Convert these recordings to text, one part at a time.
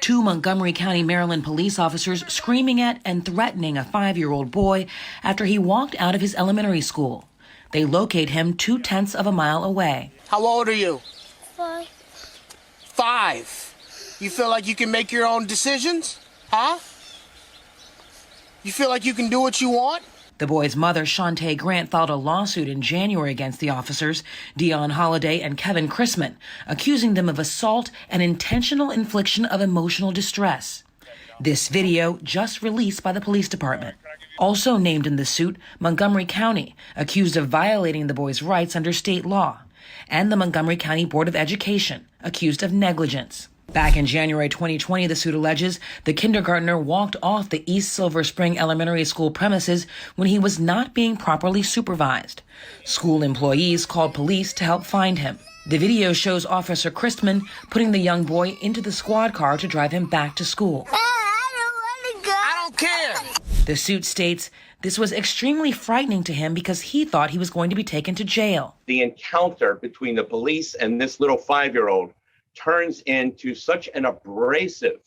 Two Montgomery County, Maryland police officers screaming at and threatening a 5-year-old boy after he walked out of his elementary school. They locate him 2/10 of a mile away. How old are you? 5. 5. You feel like you can make your own decisions? Huh? You feel like you can do what you want? The boy's mother, Shantae Grant, filed a lawsuit in January against the officers, Dion Holliday and Kevin Chrisman, accusing them of assault and intentional infliction of emotional distress. This video just released by the police department. Also named in the suit, Montgomery County, accused of violating the boy's rights under state law, and the Montgomery County Board of Education, accused of negligence. Back in January 2020, the suit alleges the kindergartner walked off the East Silver Spring Elementary School premises when he was not being properly supervised. School employees called police to help find him. The video shows Officer Christman putting the young boy into the squad car to drive him back to school. I don't want to go. I don't care. The suit states this was extremely frightening to him because he thought he was going to be taken to jail. The encounter between the police and this little 5-year-old turns into such an abrasive,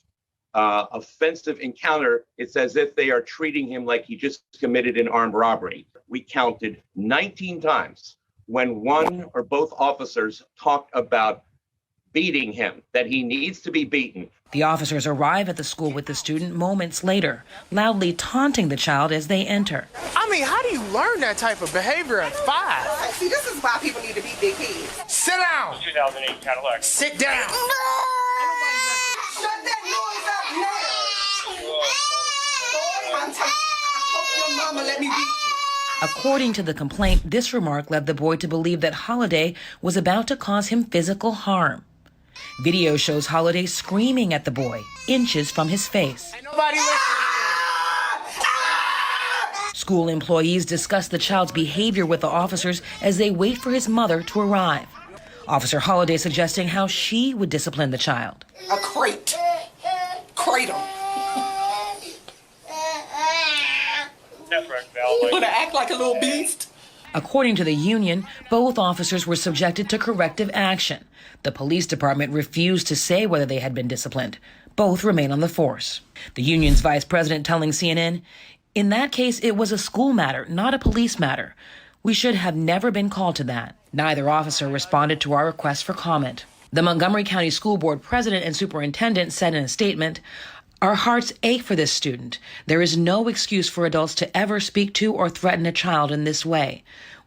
offensive encounter. It's as if they are treating him like he just committed an armed robbery. We counted 19 times when one or both officers talked about beating him, that he needs to be beaten. The officers arrive at the school with the student moments later, loudly taunting the child as they enter. I mean, how do you learn that type of behavior at 5? See, this is why people need to be big kids. Sit down. 2008 Cadillac. Sit down. Shut that noise up now. I'm tired. I hope your mama let me beat you. According to the complaint, this remark led the boy to believe that Holliday was about to cause him physical harm. Video shows Holliday screaming at the boy, inches from his face. Ain't nobody listening. School employees discuss the child's behavior with the officers as they wait for his mother to arrive. Officer Holliday suggesting how she would discipline the child. A crate. Cradle. You wanna act like a little beast? According to the union, both officers were subjected to corrective action. The police department refused to say whether they had been disciplined. Both remain on the force. The union's vice president telling CNN, "In that case, it was a school matter, not a police matter. We should have never been called to that." Neither officer responded to our request for comment. The Montgomery County School Board president and superintendent said in a statement, "Our hearts ache for this student. There is no excuse for adults to ever speak to or threaten a child in this way.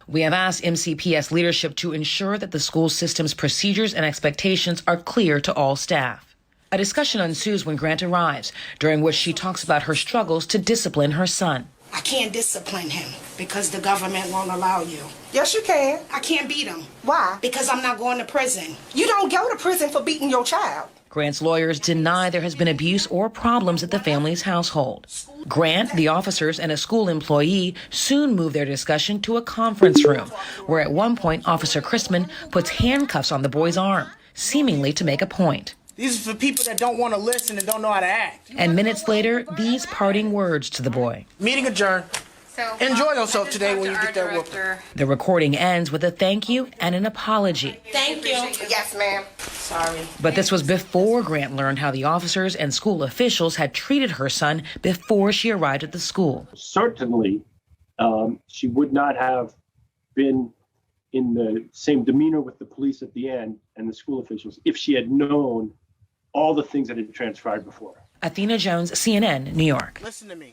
We have asked MCPS leadership to ensure that the school system's procedures and expectations are clear to all staff." A discussion ensues when Grant arrives, during which she talks about her struggles to discipline her son. I can't discipline him because the government won't allow you. Yes, you can. I can't beat him. Why? Because I'm not going to prison. You don't go to prison for beating your child. Grant's lawyers deny there has been abuse or problems at the family's household. Grant, the officers, and a school employee soon move their discussion to a conference room, where at one point Officer Christman puts handcuffs on the boy's arm, seemingly to make a point. These are for people that don't want to listen and don't know how to act. And minutes later, these parting words to the boy. Meeting adjourned. Enjoy yourself today when you get that whooping. The recording ends with a thank you and an apology. Thank you. Yes, ma'am. Sorry. But this was before Grant learned how the officers and school officials had treated her son before she arrived at the school. Certainly, she would not have been in the same demeanor with the police at the end and the school officials if she had known all the things that had transpired before. Athena Jones, CNN, New York. Listen to me.